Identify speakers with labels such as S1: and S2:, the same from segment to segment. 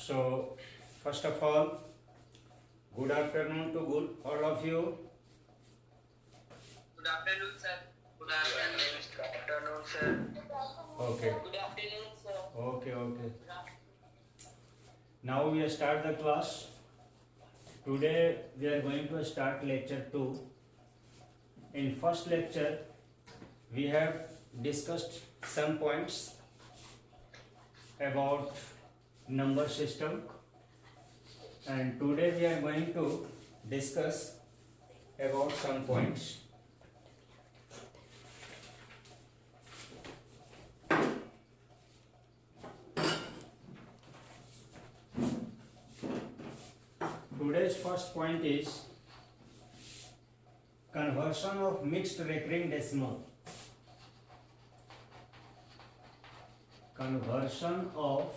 S1: So, first of all, good afternoon to all of you.
S2: Good afternoon, sir. Good afternoon. Good afternoon, sir.
S1: Okay.
S2: Good afternoon, sir.
S1: Okay. Now we start the class. Today we are going to start lecture 2. In first lecture, we have discussed some points about number system, and today we are going to discuss about some points. Today's first point is conversion of mixed recurring decimal. Conversion of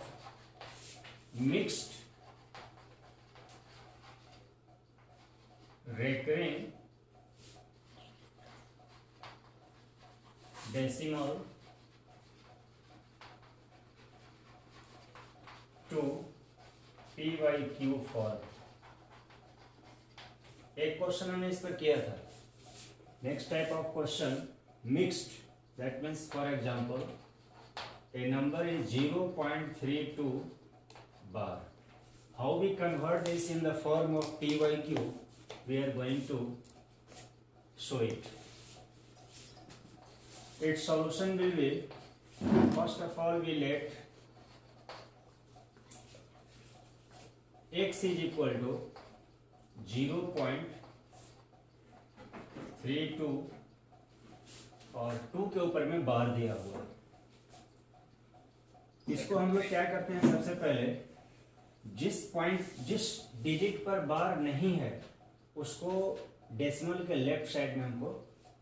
S1: mixed recurring decimal to PYQ form. एक question हमने इस पर किया था. Next type of question mixed, that means for example a number is 0.32 bar. How we convert this in the form of PYQ? We are going to show it. Its solution will be, first of all we let x is equal to 0.32 और 2 के ऊपर में बार दिया हुआ है. इसको हम लोग क्या करते हैं, सबसे पहले जिस डिजिट पर बार नहीं है उसको डेसिमल के लेफ्ट साइड में हमको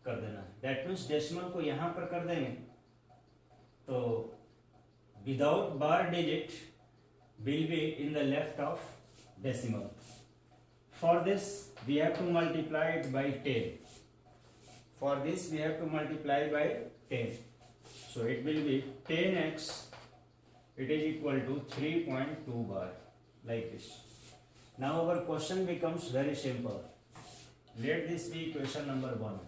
S1: कर देना है. दैट मीन्स डेसिमल को यहां पर कर देंगे तो without bar digit will be in the left of decimal. For this we have to multiply it by 10. For this we have to multiply by 10. So it will be 10x, it is equal to 3.2 bar, like this. Now our question becomes very simple. Let this be equation number 1.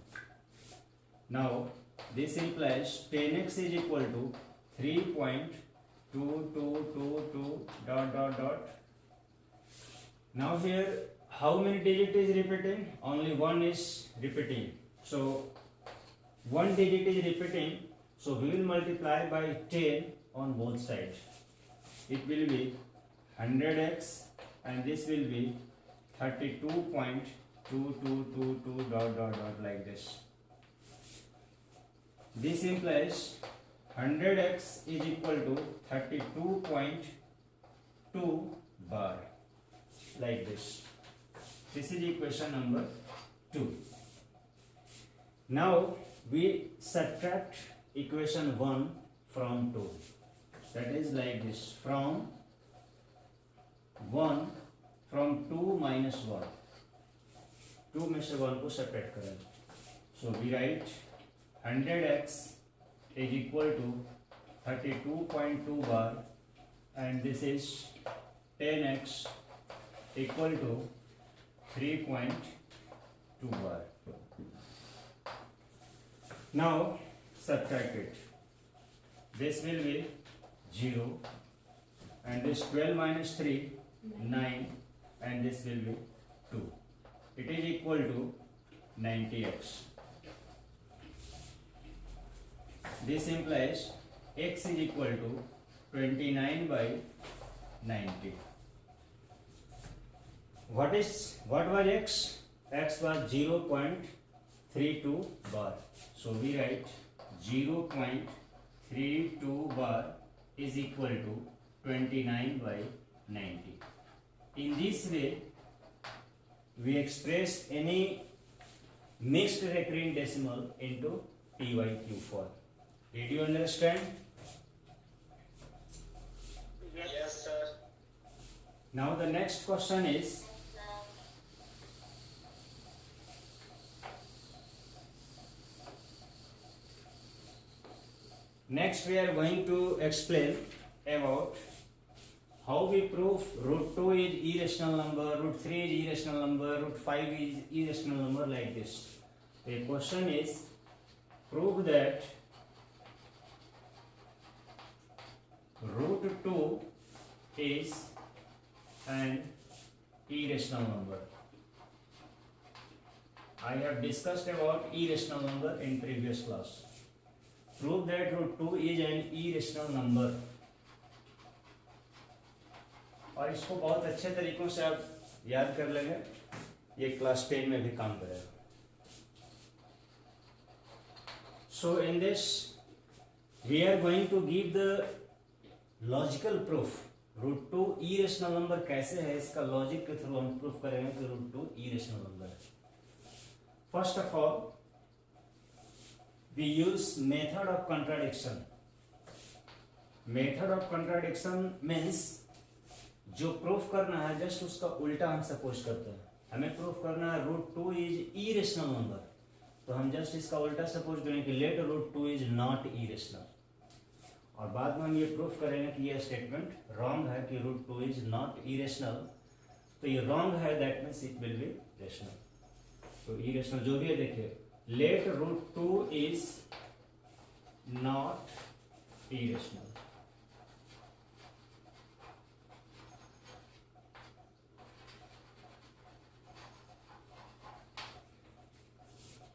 S1: Now this implies 10x is equal to 3.2222 ... Now here how many digit is repeating? Only one is repeating. So one digit is repeating. So we will multiply by 10 on both sides. It will be 100x and this will be 32.2222 ... like this. This implies 100x is equal to 32.2 bar, like this. This is equation number 2. Now we subtract equation 1 from 2. That is like this. From 2 minus 1. 2 में से 1 को separate करें. So we write 100x is equal to 32.2 bar and this is 10x equal to 3.2 bar. Now subtract it. This will be 0 and this 12 minus 3 9 and this will be 2. It is equal to 90x. This implies x is equal to 29 by 90. What was x? X was 0.32 bar. So we write 0.32 bar is equal to 29 by 90. In this way, we express any mixed recurring decimal into PYQ form. Did you understand?
S2: Yes, sir.
S1: Now the next question is, next we are going to explain about how we prove root 2 is irrational number, root 3 is irrational number, root 5 is irrational number, like this. The question is, prove that root 2 is an irrational number. I have discussed about irrational number in previous class. Prove that root 2 is an irrational number. और इसको बहुत अच्छे तरीकों से आप याद कर लेंगे, ये क्लास 10 में भी काम करेगा. So in this we are going to give the logical proof. Root 2 irrational number कैसे है, इसका लॉजिक के थ्रू हम प्रूफ करेंगे कि रूट 2 irrational number है. First of all, we use method of contradiction. Method of contradiction means जो proof करना है जस्ट उसका उल्टा हम सपोज करते हैं. हमें प्रूफ करना है रूट 2 इज इरेशनल नंबर, तो हम जस्ट इसका उल्टा सपोज करेंगे कि let root 2 is not irrational, और बाद में हम ये प्रूफ करेंगे कि ये स्टेटमेंट रॉन्ग है कि रूट 2 इज नॉट इरेशनल. तो ये रॉन्ग है, that means it will be rational. तो इरेशनल जो भी है देखिए, let root 2 is not irrational.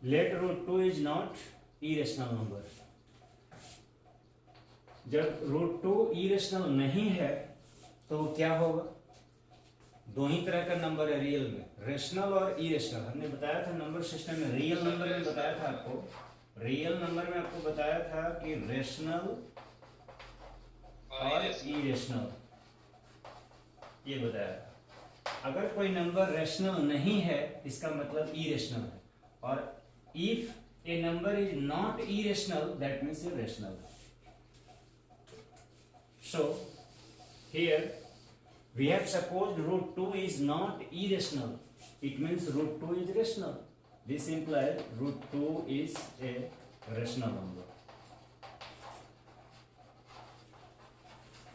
S1: Let root 2 is not irrational number. जब रूट 2 इरेशनल नहीं है तो क्या होगा? दो ही तरह का नंबर है रियल में, रेशनल और इरेशनल. हमने बताया था नंबर सिस्टम में, रियल नंबर में बताया था आपको, रियल नंबर में आपको बताया था कि रेशनल और इरेशनल, ये बताया था. अगर कोई नंबर रेशनल नहीं है इसका मतलब इरेशनल है, और if a number is not irrational, that means irrational. So here we have supposed root 2 is not irrational, it means root 2 is rational. This implies root 2 is a rational number.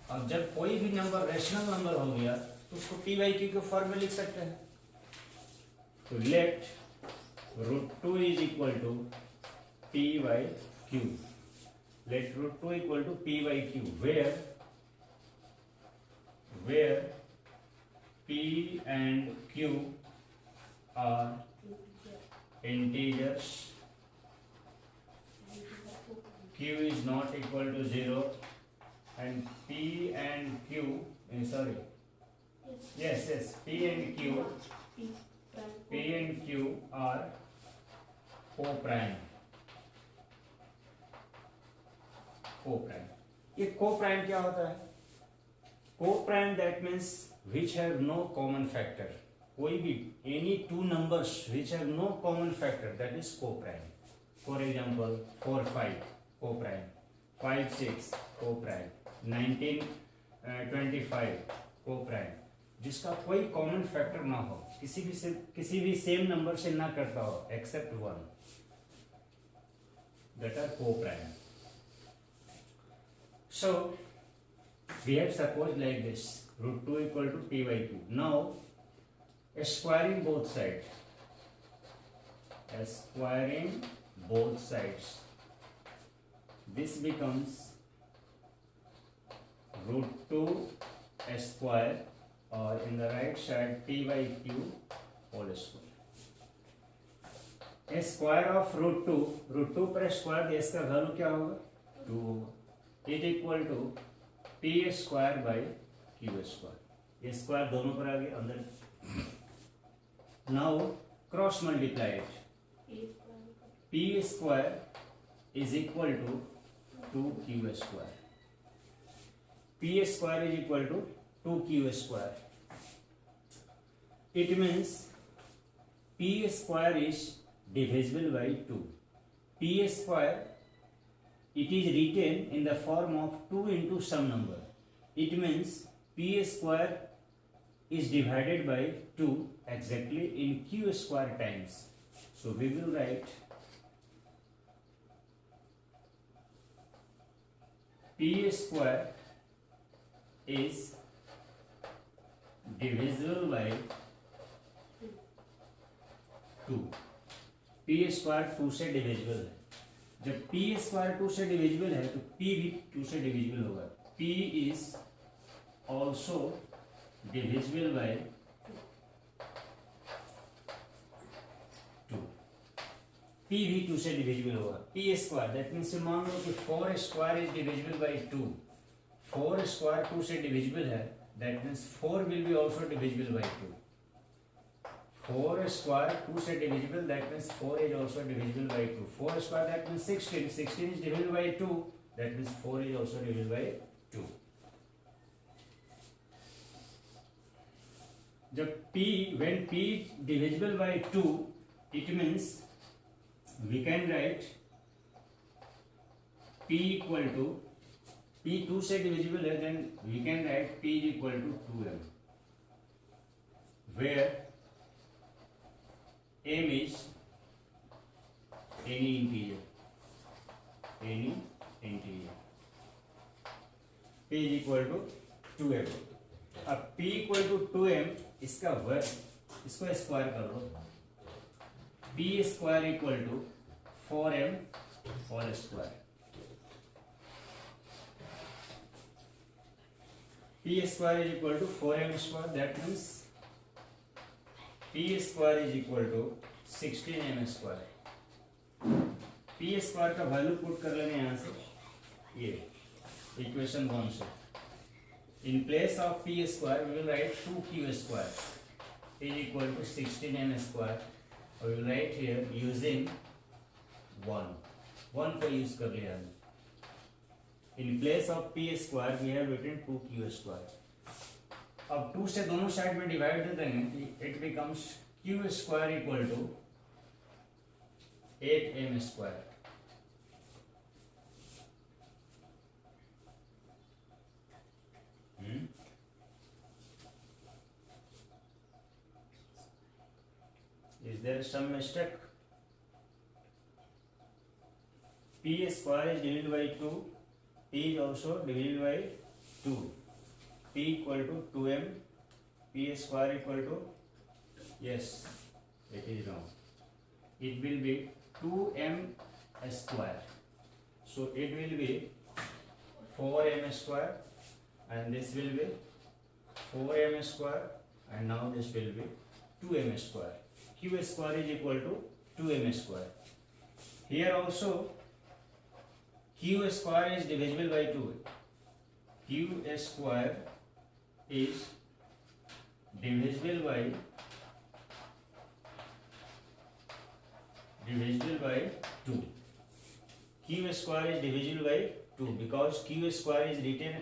S1: अब जब कोई भी number rational number हो गया तो उसको p by q के form में लिख सकते हैं. तो late root 2 is equal to p by q. Let root 2 equal to p by q, where p and q are integers. Q is not equal to 0, and p and q, p and q are co-prime. ये co-prime क्या होता है? Co-prime that means which have no common factor. कोई भी any two numbers which have no common factor, that is co-prime. For example 4 5 co-prime, 5 6 co-prime, 19 25 co-prime. जिसका कोई common factor ना हो, किसी भी सेम नंबर से ना करता हो accept 1, that are co-prime. So we have supposed like this, root 2 equal to p by q. Now squaring both sides, this becomes root 2 square, और in the right side p by q whole square. A square of root 2 पर square दिया, इसका value क्या होगा? 2 होगा. It equal to p square by q square. ये square दोनों पर आ गया अंदर. Now cross multiply it. p square is equal to 2q square. p square is equal to 2q square. It means p square is divisible by 2. p square, it is written in the form of 2 into some number. It means p square is divided by 2 exactly in q square times. So we will write p square is divisible by 2। P square 2 से divisible है। जब P square 2 से divisible है तो P भी 2 से divisible होगा। P is also divisible by 2। P भी 2 से डिविजिबल होगा। पी स्क्वायर दैट मीन्स मान लो कि 4 square is divisible by 2। 4 square 2 से डिविजिबल है, that means 4 will be also divisible by 2। 4 square 2 से divisible, that means 4 is also divisible by 2. 4 square that means 16. 16 is divisible by 2, that means 4 is also divisible by 2. जब when p divisible by 2, it means we can write p equal to p 2 से divisible है, then we can write p is equal to 2m, where m is any integer, p is equal to 2m। अब p equal to 2m, इसका वर्ग इसको square कर लो, p square equal to 4m whole square. p square is equal to 4m square, that means p square is equal to 16m square. p square का value put कर लेंगे यहाँ से, ये इक्वेशन 1 से। In place of p square we will write 2q square is equal to 16m square, और we will write here using 1 को use कर लिया हमने। In place of p square we have written 2q square. अब 2 से दोनों side में divide दे देंगे, it becomes q square equal to 8m square. Is there some mistake? P square is divided by 2, P is also divided by 2, P equal to 2m, P square equal to, yes, it is wrong, it will be 2m square, so it will be 4m square, and this will be 4m square, and now this will be 2m square. Q square is equal to 2m square. Here also Q square is divisible by 2. Q square is divisible by 2. Q square is divisible by 2 because Q square is written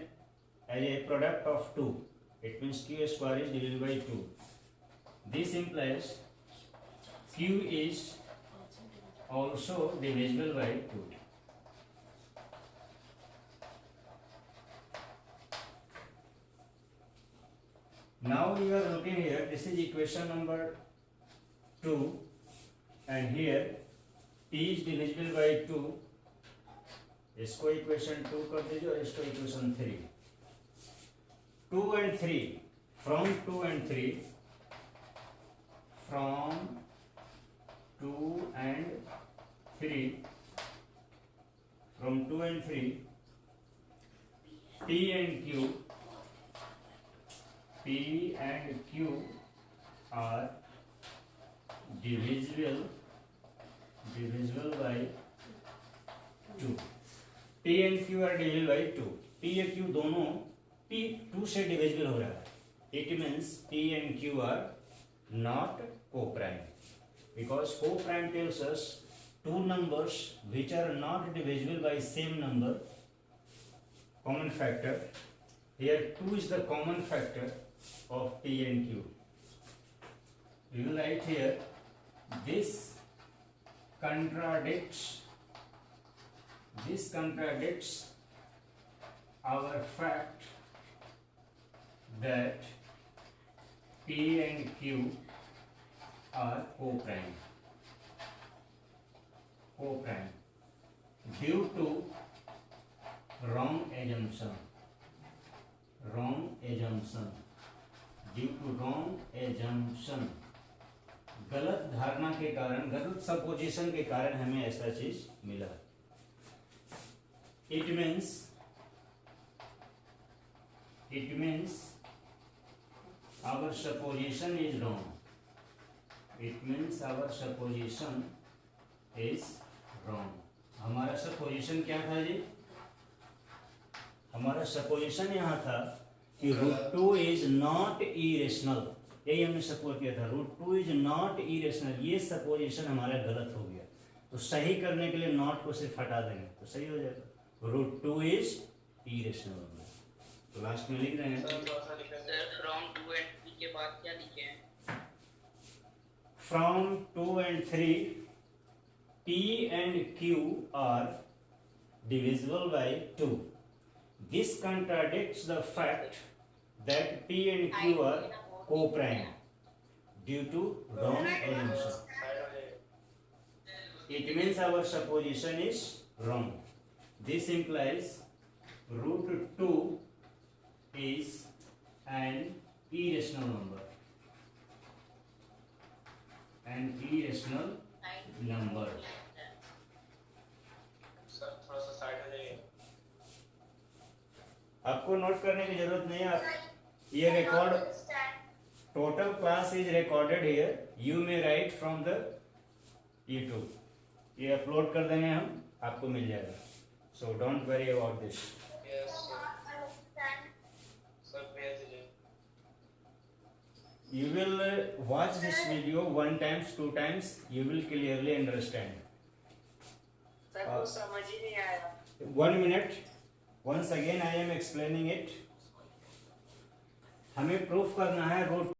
S1: as a product of 2. It means Q square is divisible by 2. This implies Q is also divisible by 2. Now we are looking here, this is equation number 2, and here P is divisible by 2. इसको equation 2 कर दीजिए और इसको equation 3। 2 and 3, from 2 and 3, from 2 and 3, from 2 and 3, P and Q are divisible by 2. P and Q are divisible by 2. P और Q दोनों P 2 से divisible हो रहा है. It means P and Q are not co-prime, because co-prime tells us two numbers which are not divisible by same number, common factor. Here 2 is the common factor of P and Q. We will write here, this contradicts our fact that P and Q are co-prime due to wrong assumption due to wrong assumption, गलत धारणा के कारण, गलत supposition के कारण हमें ऐसा चीज मिला। It means our supposition is wrong. It means our supposition is wrong. हमारा सपोजिशन क्या था जी? हमारा सपोजिशन यहाँ था कि √2 इज नॉट इरेशनल। यही हमने सपोज किया था, √2 इज नॉट इरेशनल। ये सपोजिशन हमारा गलत हो गया, तो सही करने के लिए नॉट को सिर्फ हटा देंगे तो सही हो जाएगा। √2 इज इरेशनल। तो लास्ट में लिख रहे हैं
S2: सर फ्रॉम 2 एंड 3 के बाद क्या लिखे हैं?
S1: From 2 and 3 P and Q are divisible by 2. This contradicts the fact that P and Q are co-prime due to wrong assumption. It means our supposition is wrong. This implies √2 is an irrational number. An irrational number.
S2: Sir थोड़ा सा side हो जाइए।
S1: आपको note करने की जरूरत नहीं है। आप ये record, total class is recorded here, you may right from the YouTube. ये अपलोड कर देंगे हम, आपको मिल जाएगा। So don't worry about this.
S2: Yes sir भेज दीजिए।
S1: You will watch this video 1 times, 2 times, you will clearly understand.
S2: Sir कुछ समझ ही नहीं आया।
S1: 1 minute, once again I am explaining it. हमें प्रूफ करना है √2